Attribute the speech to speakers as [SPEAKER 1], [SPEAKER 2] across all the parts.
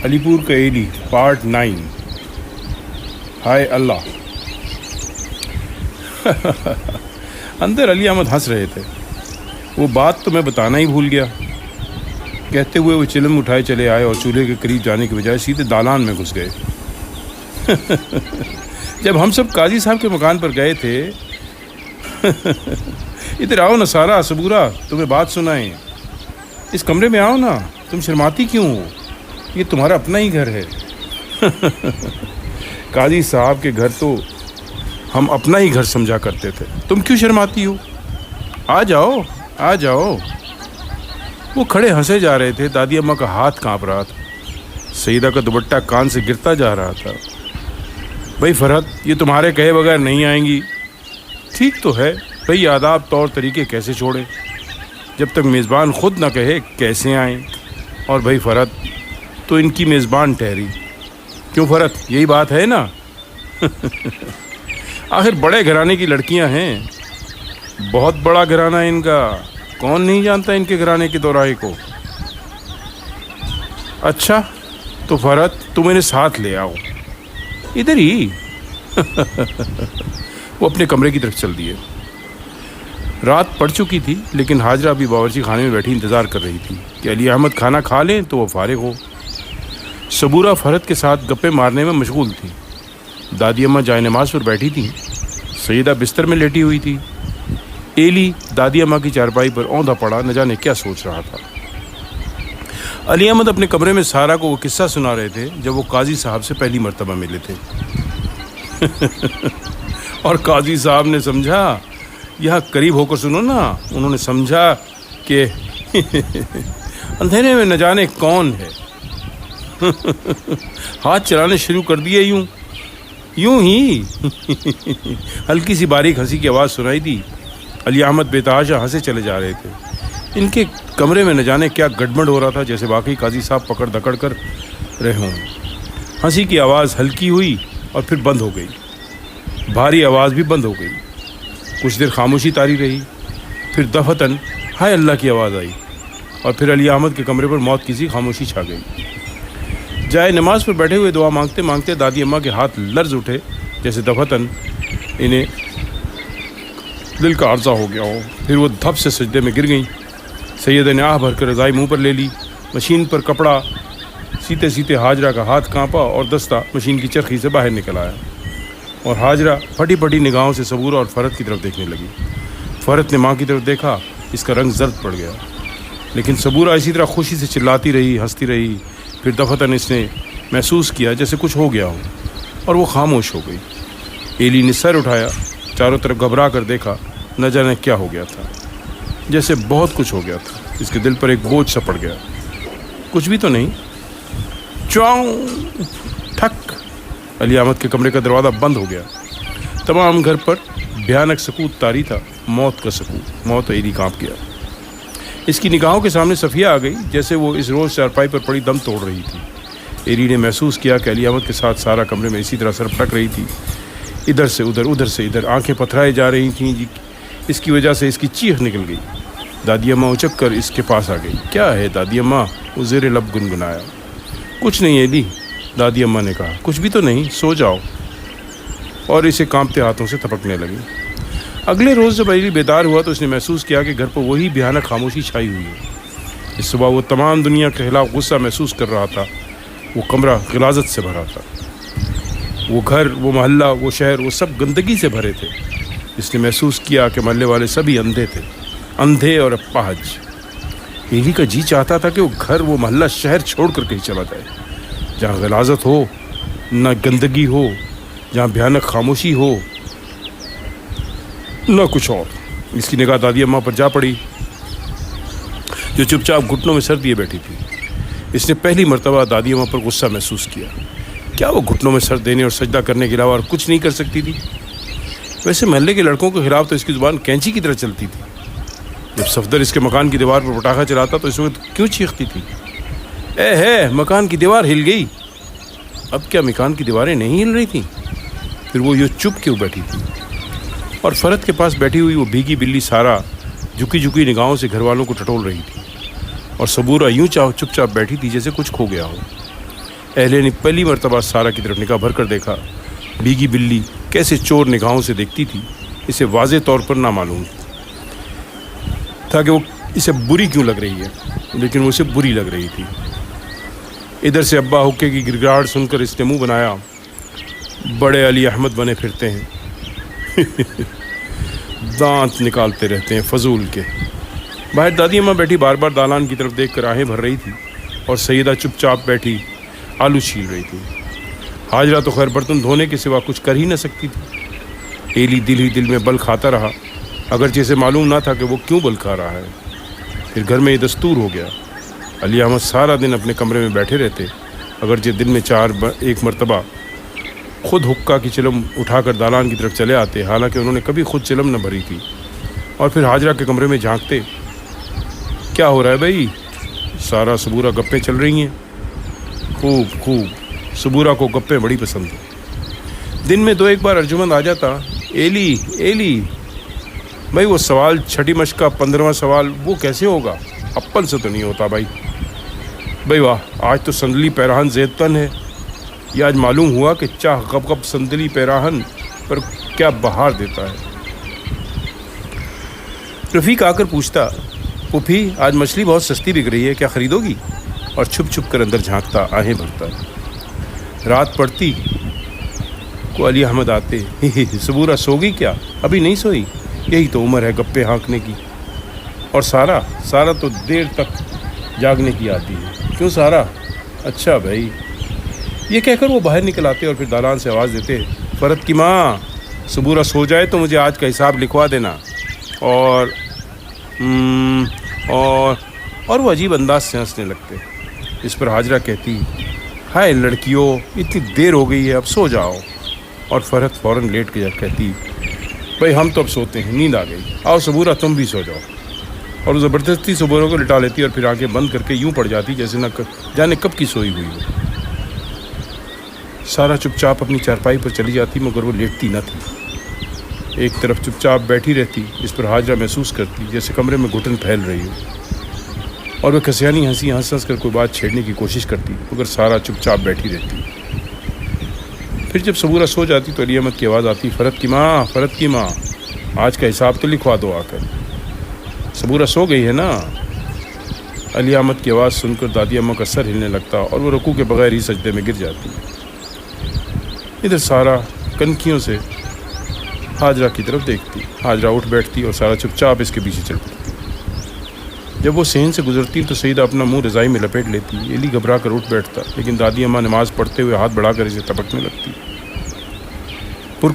[SPEAKER 1] علی پور کا ایلی پارٹ 9 ہائے اللہ۔ اندر علی احمد ہنس رہے تھے۔ وہ بات تو میں بتانا ہی بھول گیا، کہتے ہوئے وہ چلم اٹھائے چلے آئے اور چولہے کے قریب جانے کے بجائے سیدھے دالان میں گھس گئے۔ جب ہم سب قاضی صاحب کے مکان پر گئے تھے، ادھر آؤ نا سارا، صبورہ تمہیں بات سنائیں، اس کمرے میں آؤ نا، تم شرماتی کیوں ہو؟ یہ تمہارا اپنا ہی گھر ہے۔ قاضی صاحب کے گھر تو ہم اپنا ہی گھر سمجھا کرتے تھے، تم کیوں شرماتی ہو؟ آ جاؤ آ جاؤ۔ وہ کھڑے ہنسے جا رہے تھے۔ دادی اماں کا ہاتھ کانپ رہا تھا، سیدہ کا دوپٹہ کان سے گرتا جا رہا تھا۔ بھائی فرحت، یہ تمہارے کہے بغیر نہیں آئیں گی۔ ٹھیک تو ہے بھائی، آداب طور طریقے کیسے چھوڑیں جب تک میزبان خود نہ کہے کیسے آئیں؟ اور بھائی فرحت تو ان کی میزبان ٹھہری، کیوں فرحت، یہی بات ہے نا؟ آخر بڑے گھرانے کی لڑکیاں ہیں، بہت بڑا گھرانہ ہے ان کا، کون نہیں جانتا ان کے گھرانے کے دوراہے کو؟ اچھا تو فرحت تم انہیں ساتھ لے آؤ ادھر ہی۔ وہ اپنے کمرے کی طرف چل دیے۔ رات پڑ چکی تھی، لیکن حاجرہ ابھی باورچی خانے میں بیٹھی انتظار کر رہی تھی کہ علی احمد کھانا کھا لیں تو وہ فارغ ہو۔ صبورہ فرحت کے ساتھ گپے مارنے میں مشغول تھی۔ دادی اماں جائے نماز پر بیٹھی تھیں، سیدہ بستر میں لیٹی ہوئی تھی۔ ایلی دادی اماں کی چارپائی پر اوندا پڑا، نہ جانے کیا سوچ رہا تھا۔ علی احمد اپنے کمرے میں سارا کو وہ قصہ سنا رہے تھے جب وہ قاضی صاحب سے پہلی مرتبہ ملے تھے۔ اور قاضی صاحب نے سمجھا، یہاں قریب ہو کر سنو نا، انہوں نے سمجھا کہ اندھیرے میں نہ جانے کون ہے۔ ہاتھ چلانے شروع کر دیے یوں ہی۔ ہلکی سی باریک ہنسی کی آواز سنائی دی۔ علی احمد بے تحاشا ہنسے چلے جا رہے تھے۔ ان کے کمرے میں نہ جانے کیا گڑبڑ ہو رہا تھا، جیسے واقعی قاضی صاحب پکڑ دکڑ کر رہے ہوں۔ ہنسی کی آواز ہلکی ہوئی اور پھر بند ہو گئی، بھاری آواز بھی بند ہو گئی۔ کچھ دیر خاموشی طاری رہی، پھر دفتن ہائے اللہ کی آواز آئی، اور پھر علی احمد کے کمرے پر موت کی سی خاموشی چھا گئی۔ جائے نماز پر بیٹھے ہوئے دعا مانگتے مانگتے دادی اماں کے ہاتھ لرز اٹھے، جیسے دفتن انہیں دل کا عرضہ ہو گیا ہو۔ پھر وہ دھپ سے سجدے میں گر گئیں۔ سیدہ نے آہ بھر کر رضائی منہ پر لے لی۔ مشین پر کپڑا سیتے سیتے حاجرہ کا ہاتھ کانپا اور دستہ مشین کی چرخی سے باہر نکل آیا، اور حاجرہ پھٹی پھٹی نگاہوں سے صبورہ اور فرحت کی طرف دیکھنے لگی۔ فرحت نے ماں کی طرف دیکھا، اس کا رنگ زرد پڑ گیا، لیکن صبورہ اسی طرح خوشی سے چلاتی رہی، ہنستی رہی۔ پھر دفتن اس نے محسوس کیا جیسے کچھ ہو گیا ہو، اور وہ خاموش ہو گئی۔ ایلی نے سر اٹھایا، چاروں طرف گھبرا کر دیکھا، نہ جانے کیا ہو گیا تھا، جیسے بہت کچھ ہو گیا تھا۔ اس کے دل پر ایک بوجھ سا پڑ گیا، کچھ بھی تو نہیں۔ چاؤں ٹھک، علی احمد کے کمرے کا دروازہ بند ہو گیا۔ تمام گھر پر بھیانک سکوت طاری تھا، موت کا سکوت۔ موت ایلی کانپ گیا۔ اس کی نگاہوں کے سامنے صفیہ آ گئی، جیسے وہ اس روز چارپائی پر پڑی دم توڑ رہی تھی۔ ایلی نے محسوس کیا کہ علی احمد کے ساتھ سارا کمرے میں اسی طرح سر پٹک رہی تھی، ادھر سے ادھر، ادھر سے ادھر، آنکھیں پتھرائے جا رہی تھیں۔ اس کی وجہ سے اس کی چیخ نکل گئی۔ دادی اماں اچک کر اس کے پاس آ گئی۔ کیا ہے دادی اماں؟ وہ زیر لب گنگنایا۔ کچھ نہیں ایلی، دادی اماں نے کہا، کچھ بھی تو نہیں، سو جاؤ، اور اسے کانپتے ہاتھوں سے تھپکنے لگی۔ اگلے روز جب ایلی بیدار ہوا تو اس نے محسوس کیا کہ گھر پر وہی بھیانک خاموشی چھائی ہوئی ہے۔ اس صبح وہ تمام دنیا کے خلاف غصہ محسوس کر رہا تھا۔ وہ کمرہ غلاظت سے بھرا تھا، وہ گھر، وہ محلہ، وہ شہر، وہ سب گندگی سے بھرے تھے۔ اس نے محسوس کیا کہ محلے والے سبھی اندھے تھے، اندھے اور اپاہج۔ ایلی کا جی چاہتا تھا کہ وہ گھر، وہ محلہ، شہر چھوڑ کر کہیں چلا جائے، جہاں غلاظت ہو، نہ گندگی ہو، جہاں بھیانک خاموشی ہو، نہ کچھ اور۔ اس کی نگاہ دادی اماں پر جا پڑی، جو چپ چاپ گھٹنوں میں سر دیے بیٹھی تھی۔ اس نے پہلی مرتبہ دادی اماں پر غصہ محسوس کیا۔ کیا وہ گھٹنوں میں سر دینے اور سجدہ کرنے کے علاوہ اور کچھ نہیں کر سکتی تھی؟ ویسے محلے کے لڑکوں کے خلاف تو اس کی زبان کینچی کی طرح چلتی تھی۔ جب صفدر اس کے مکان کی دیوار پر پٹاخہ چلاتا تو اس وقت کیوں چیختی تھی؟ اے ہے، مکان کی دیوار ہل گئی۔ اب کیا مکان کی دیواریں نہیں ہل رہی تھیں؟ پھر وہ یوں چپ کیوں بیٹھی تھی؟ اور فرحت کے پاس بیٹھی ہوئی وہ بھیگی بلی سارا جھکی جھکی نگاہوں سے گھر والوں کو ٹٹول رہی تھی، اور صبورہ یوں چپ چاپ بیٹھی تھی جیسے کچھ کھو گیا ہو۔ اہل نے پہلی مرتبہ سارہ کی طرف نگاہ بھر کر دیکھا۔ بھیگی بلی کیسے چور نگاہوں سے دیکھتی تھی اسے واضح طور پر نہ معلوم تھا کہ وہ اسے بری کیوں لگ رہی ہے، لیکن وہ اسے بری لگ رہی تھی۔ ادھر سے ابا حقے کی گرگراہٹ سن کر اس نے منہ بنایا، بڑے علی احمد بنے پھرتے ہیں دانت نکالتے رہتے ہیں فضول کے۔ باہر دادی اماں بیٹھی بار بار دالان کی طرف دیکھ کر آہیں بھر رہی تھی اور سیدہ چپ چاپ بیٹھی آلو چھیل رہی تھی۔ حاجرہ تو خیر برتن دھونے کے سوا کچھ کر ہی نہ سکتی تھی۔ ایلی دل ہی دل میں بل کھاتا رہا، اگرچہ اسے معلوم نہ تھا کہ وہ کیوں بل کھا رہا ہے۔ پھر گھر میں یہ دستور ہو گیا، علی احمد سارا دن اپنے کمرے میں بیٹھے رہتے، اگرچہ دن میں ایک مرتبہ خود حقہ کی چلم اٹھا کر دالان کی طرف چلے آتے، حالانکہ انہوں نے کبھی خود چلم نہ بھری تھی، اور پھر حاجرہ کے کمرے میں جھانکتے، کیا ہو رہا ہے بھائی؟ سارا صبورہ گپیں چل رہی ہیں؟ خوب خوب، صبورہ کو گپیں بڑی پسند ہیں۔ دن میں 2-1 بار ارجمند آ جاتا، ایلی ایلی بھائی وہ سوال چھٹی مشق کا 15واں سوال وہ کیسے ہوگا؟ اپن سے تو نہیں ہوتا بھائی۔ بھائی واہ، آج تو سندلی پیراہن زید تن ہے، یہ آج معلوم ہوا کہ چاہ غب غب سندلی پیراہن پر کیا بہار دیتا ہے۔ رفیق آ کر پوچھتا، پھوپھی آج مچھلی بہت سستی بک رہی ہے، کیا خریدو گی؟ اور چھپ چھپ کر اندر جھانکتا، آہیں بھرتا۔ رات پڑتی کو علی احمد آتے، صبورہ سو گئی کیا؟ ابھی نہیں سوئی؟ یہی تو عمر ہے گپے ہانکنے کی۔ اور سارا تو دیر تک جاگنے کی آتی ہے، کیوں سارا؟ اچھا بھائی، یہ کہہ کر وہ باہر نکل آتے اور پھر دالان سے آواز دیتے، فرت کی ماں، صبورہ سو جائے تو مجھے آج کا حساب لکھوا دینا۔ اور وہ عجیب انداز سے ہنسنے لگتے۔ اس پر حاجرہ کہتی، ہائے لڑکیوں، اتنی دیر ہو گئی ہے، اب سو جاؤ۔ اور فرحت فوراً لیٹ کے کہتی، بھائی ہم تو اب سوتے ہیں، نیند آ گئی، آؤ صبورہ تم بھی سو جاؤ۔ اور وہ زبردستی صبورہ کو لٹا لیتی اور پھر آنکھیں بند کر کے یوں پڑ جاتی جیسے نہ جانے کب کی سوئی ہوئی ہو۔ سارا چپ چاپ اپنی چارپائی پر چلی جاتی، مگر وہ لیٹتی نہ تھی، ایک طرف چپ چاپ بیٹھی رہتی۔ اس پر حاجرہ محسوس کرتی جیسے کمرے میں گھٹن پھیل رہی ہو، اور وہ کسیانی ہنسی ہنس کر کوئی بات چھیڑنے کی کوشش کرتی، مگر سارا چپ چاپ بیٹھی رہتی۔ پھر جب صبورہ سو جاتی تو علی احمد کی آواز آتی، فرت کی ماں، آج کا حساب تو لکھوا دو آ کر۔ صبورہ سو گئی ہے نا؟ علی احمد کی آواز سن کر دادی اماں کا سر ہلنے لگتا اور وہ رکوع کے بغیر ہی سجدے میں گر جاتی۔ ادھر سارا کنکھیوں سے حاجرہ کی طرف دیکھتی، حاجرہ اٹھ بیٹھتی اور سارا چپ چاپ اس کے پیچھے چل پڑتی۔ جب وہ صحن سے گزرتی تو سیدہ اپنا منہ رضائی میں لپیٹ لیتی، ایلی گھبرا کر اٹھ بیٹھتا، لیکن دادی اماں نماز پڑھتے ہوئے ہاتھ بڑھا کر اسے تپکنے لگتی۔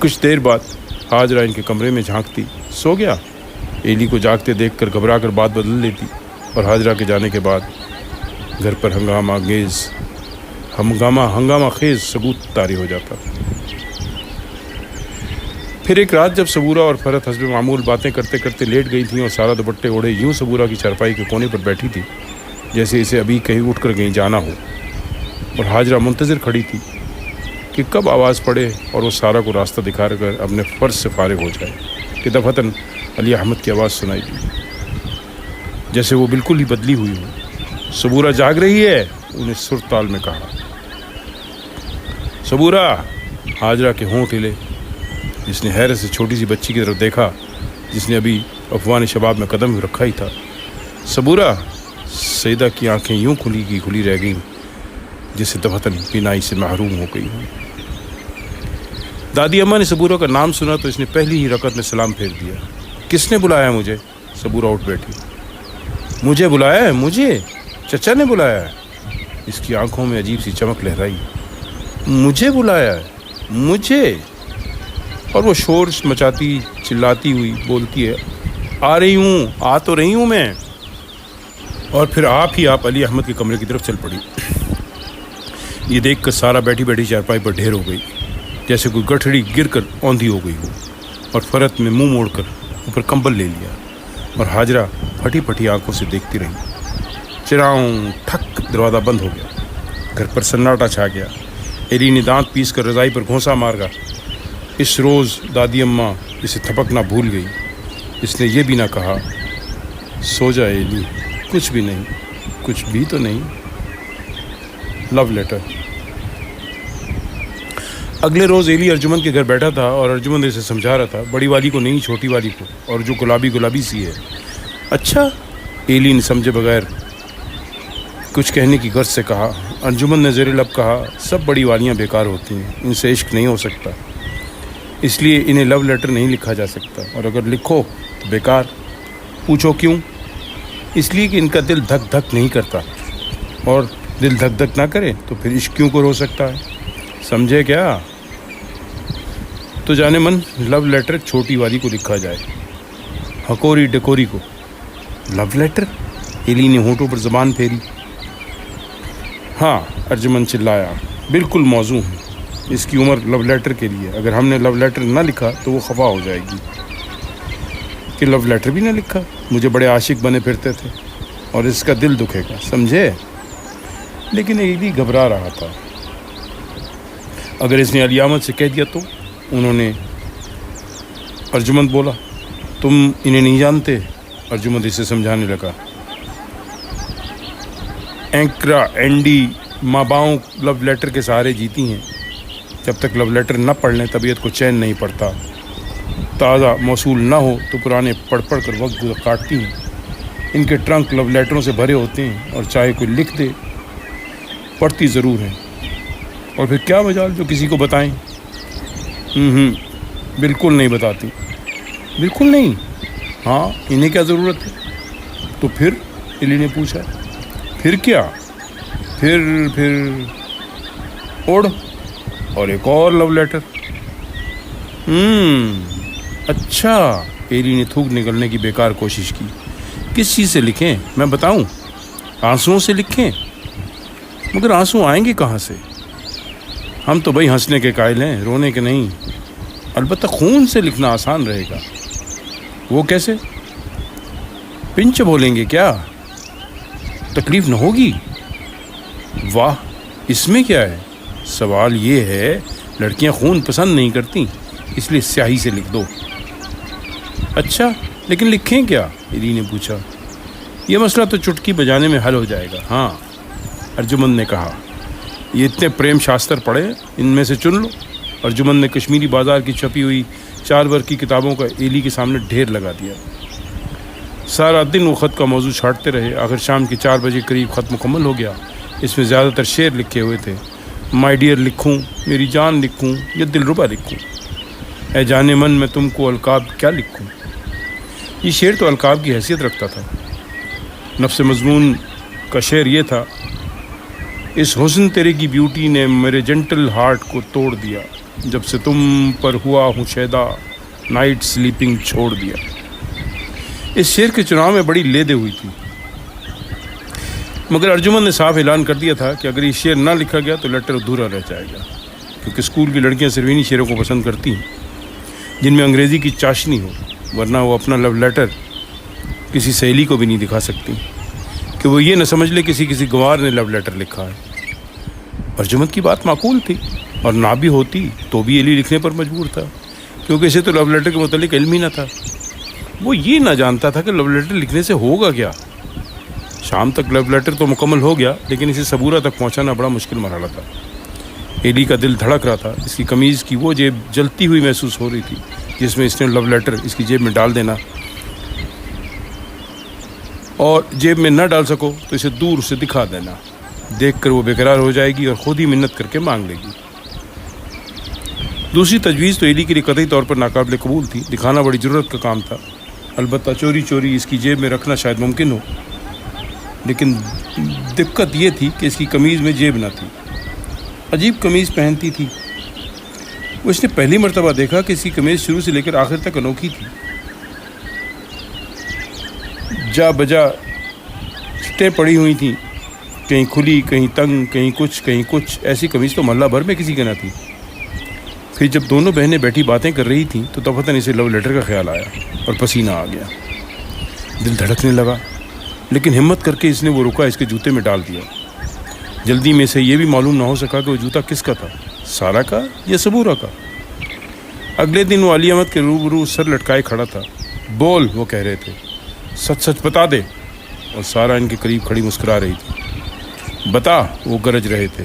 [SPEAKER 1] کچھ دیر بعد حاجرہ ان کے کمرے میں جھانکتی، سو گیا؟ ایلی کو جاگتے دیکھ کر گھبرا کر بات بدل لیتی، اور حاجرہ کے جانے کے بعد گھر پر ہنگامہ خیز ثبوت طاری ہو جاتا۔ پھر ایک رات جب صبورہ اور فرحت حسب معمول باتیں کرتے کرتے لیٹ گئی تھیں اور سارا دوپٹے اوڑھے یوں صبورہ کی چارپائی کے کونے پر بیٹھی تھی جیسے اسے ابھی کہیں اٹھ کر کہیں جانا ہو، اور حاجرہ منتظر کھڑی تھی کہ کب آواز پڑے اور وہ سارا کو راستہ دکھا کر اپنے فرض سے فارغ ہو جائے، کہ دفعتاً علی احمد کی آواز سنائی دی، جیسے وہ بالکل ہی بدلی ہوئی ہو۔ صبورہ جاگ رہی ہے، انہیں سر تال میں کہا۔ صبورہ! حاجرہ کے ہونٹ ہلے، جس نے حیرت سے چھوٹی سی بچی کی طرف دیکھا جس نے ابھی افوان شباب میں قدم رکھا ہی تھا۔ صبورہ! سیدہ کی آنکھیں یوں کھلی رہ گئیں جسے دفعتاً بینائی سے محروم ہو گئی ہوں۔ دادی اماں نے صبورہ کا نام سنا تو اس نے پہلی ہی رکعت میں سلام پھیر دیا۔ کس نے بلایا مجھے؟ صبورہ اٹھ بیٹھی۔ مجھے بلایا ہے؟ مجھے؟ چچا نے بلایا ہے؟ اس کی آنکھوں میں عجیب سی چمک لہرائی۔ مجھے بلایا ہے؟ مجھے؟ اور وہ شور مچاتی چلاتی ہوئی بولتی ہے، آ رہی ہوں، آ تو رہی ہوں میں۔ اور پھر آپ علی احمد کے کمرے کی طرف چل پڑی۔ یہ دیکھ کر سارا بیٹھی بیٹھی چارپائی پر ڈھیر ہو گئی جیسے کوئی گٹھڑی گر کر اوندھی ہو گئی ہو، اور فرحت میں منہ موڑ کر اوپر کمبل لے لیا، اور حاجرہ پھٹی پھٹی آنکھوں سے دیکھتی رہی۔ چراؤں ٹھک دروازہ بند ہو گیا، گھر پر سناٹا چھا گیا۔ ایلی نے دانت پیس کر رضائی پر گھونسا مارا۔ اس روز دادی اماں اسے تھپکنا بھول گئی۔ اس نے یہ بھی نہ کہا، سو جا ایلی، کچھ بھی نہیں، کچھ بھی تو نہیں۔ لو لیٹر اگلے روز ایلی ارجمند کے گھر بیٹھا تھا اور ارجمند اسے سمجھا رہا تھا، بڑی والی کو نہیں، چھوٹی والی کو، اور جو گلابی سی ہے۔ اچھا، ایلی نے سمجھے بغیر کچھ کہنے کی غرض سے کہا۔ ارجمند نے زیر لب کہا، سب بڑی والیاں بیکار ہوتی ہیں، ان سے عشق نہیں ہو سکتا، اس لیے انہیں لو لیٹر نہیں لکھا جا سکتا، اور اگر لکھو تو بیکار۔ پوچھو کیوں؟ اس لیے کہ ان کا دل دھک دھک نہیں کرتا، اور دل دھک دھک نہ کرے تو پھر عشق کیوں کو رو سکتا ہے؟ سمجھے کیا؟ تو جانے من لو لیٹر چھوٹی والی کو لکھا جائے، ہکوری ڈکوری کو۔ لو لیٹر؟ ایلی نے ہونٹوں پر زبان پھیری۔ ہاں، ارجمند چلایا، بالکل موزوں ہے، اس کی عمر لو لیٹر کے لیے، اگر ہم نے لو لیٹر نہ لکھا تو وہ خفا ہو جائے گی کہ لو لیٹر بھی نہ لکھا، مجھے بڑے عاشق بنے پھرتے تھے اور اس کا دل دکھے گا، سمجھے؟ لیکن ایلی گھبرا رہا تھا، اگر اس نے علی احمد سے کہہ دیا تو؟ انہوں نے ارجمند بولا، تم انہیں نہیں جانتے؟ ارجمند اسے سمجھانے لگا، اینکرا اینڈی ماں باؤں لو لیٹر کے سہارے جیتی ہیں، جب تک لو لیٹر نہ پڑھ لیں طبیعت کو چین نہیں پڑتا، تازہ موصول نہ ہو تو پرانے پڑھ کر وقت کاٹتی ہیں، ان کے ٹرنک لو لیٹروں سے بھرے ہوتے ہیں، اور چاہے کوئی لکھ دے پڑھتی ضرور ہیں، اور پھر کیا مجال جو کسی کو بتائیں؟ بالکل نہیں بتاتی۔ بالکل نہیں؟ ہاں، انہیں کیا ضرورت ہے؟ تو پھر؟ ایلی نے پوچھا۔ پھر کیا؟ پھر اوڑ اور ایک اور لو لیٹر۔ اچھا، ایلی نے تھوک نکلنے کی بیکار کوشش کی۔ کس چیز سے لکھیں؟ میں بتاؤں؟ آنسوؤں سے لکھیں؟ مگر آنسو آئیں گے کہاں سے؟ ہم تو بھائی ہنسنے کے قائل ہیں، رونے کے نہیں۔ البتہ خون سے لکھنا آسان رہے گا۔ وہ کیسے؟ پنچ بولیں گے کیا؟ تکلیف نہ ہوگی؟ واہ، اس میں کیا ہے؟ سوال یہ ہے، لڑکیاں خون پسند نہیں کرتی، اس لیے سیاہی سے لکھ دو۔ اچھا، لیکن لکھیں کیا؟ ایلی نے پوچھا۔ یہ مسئلہ تو چٹکی بجانے میں حل ہو جائے گا۔ ہاں، ارجمند نے کہا، یہ اتنے پریم شاستر پڑھے، ان میں سے چن لو۔ ارجمند نے کشمیری بازار کی چھپی ہوئی 4 ورق کی کتابوں کا ایلی کے سامنے ڈھیر لگا دیا۔ سارا دن وہ خط کا موضوع چھاٹتے رہے، آخر شام کے 4 بجے قریب خط مکمل ہو گیا۔ اس میں زیادہ تر شعر لکھے ہوئے تھے۔ مائی ڈیئر لکھوں، میری جان لکھوں یا دلربا لکھوں، اے جانے من میں تم کو القاب کیا لکھوں۔ یہ شعر تو القاب کی حیثیت رکھتا تھا۔ نفس مضمون کا شعر یہ تھا، اس حسن تیرے کی بیوٹی نے میرے جنٹل ہارٹ کو توڑ دیا، جب سے تم پر ہوا ہوں شیدا، نائٹ سلیپنگ چھوڑ دیا۔ اس شعر کے چناؤ میں بڑی لیدے ہوئی تھی، مگر ارجمند نے صاف اعلان کر دیا تھا کہ اگر یہ شعر نہ لکھا گیا تو لیٹر ادھورا رہ جائے گا، کیونکہ اسکول کی لڑکیاں صرف انہی شعروں کو پسند کرتی ہیں جن میں انگریزی کی چاشنی ہو، ورنہ وہ اپنا لو لیٹر کسی سہیلی کو بھی نہیں دکھا سکتی کہ وہ یہ نہ سمجھ لے کسی گنوار نے لو لیٹر لکھا ہے۔ ارجمند کی بات معقول تھی، اور نہ بھی ہوتی تو بھی ایلی لکھنے پر مجبور تھا، کیونکہ اسے تو لو لیٹر کے متعلق علم ہی نہ تھا۔ وہ یہ نہ جانتا تھا کہ لو لیٹر لکھنے سے ہوگا کیا۔ شام تک لو لیٹر تو مکمل ہو گیا، لیکن اسے صبورہ تک پہنچانا بڑا مشکل مرحلہ تھا۔ ایلی کا دل دھڑک رہا تھا، اس کی قمیض کی وہ جیب جلتی ہوئی محسوس ہو رہی تھی جس میں اس نے لو لیٹر اس کی جیب میں ڈال دینا، اور جیب میں نہ ڈال سکو تو اسے دور سے دکھا دینا، دیکھ کر وہ بےقرار ہو جائے گی اور خود ہی منت کر کے مانگ لے گی۔ دوسری تجویز تو ایلی کے لیے قطعی طور پر ناقابل قبول تھی، دکھانا بڑی ضرورت کا کام تھا، البتہ چوری چوری اس کی جیب میں رکھنا شاید ممکن ہو، لیکن دقت یہ تھی کہ اس کی قمیض میں جیب نہ تھی، عجیب قمیض پہنتی تھی۔ وہ اس نے پہلی مرتبہ دیکھا کہ اس کی قمیض شروع سے لے کر آخر تک انوکھی تھی، جا بجا چھٹیں پڑی ہوئی تھیں، کہیں کھلی، کہیں تنگ، کہیں کچھ، ایسی قمیض تو محلہ بھر میں کسی کے نہ تھی۔ پھر جب دونوں بہنیں بیٹھی باتیں کر رہی تھیں تو دفعتاً اسے لو لیٹر کا خیال آیا اور پسینہ آ گیا، دل دھڑکنے لگا، لیکن ہمت کر کے اس نے وہ رکا اس کے جوتے میں ڈال دیا۔ جلدی میں سے یہ بھی معلوم نہ ہو سکا کہ وہ جوتا کس کا تھا، سارا کا یا صبورہ کا۔ اگلے دن وہ علی احمد کے روبرو سر لٹکائے کھڑا تھا۔ بول، وہ کہہ رہے تھے، سچ بتا دے، اور سارا ان کے قریب کھڑی مسکرا رہی تھی۔ بتا، وہ گرج رہے تھے۔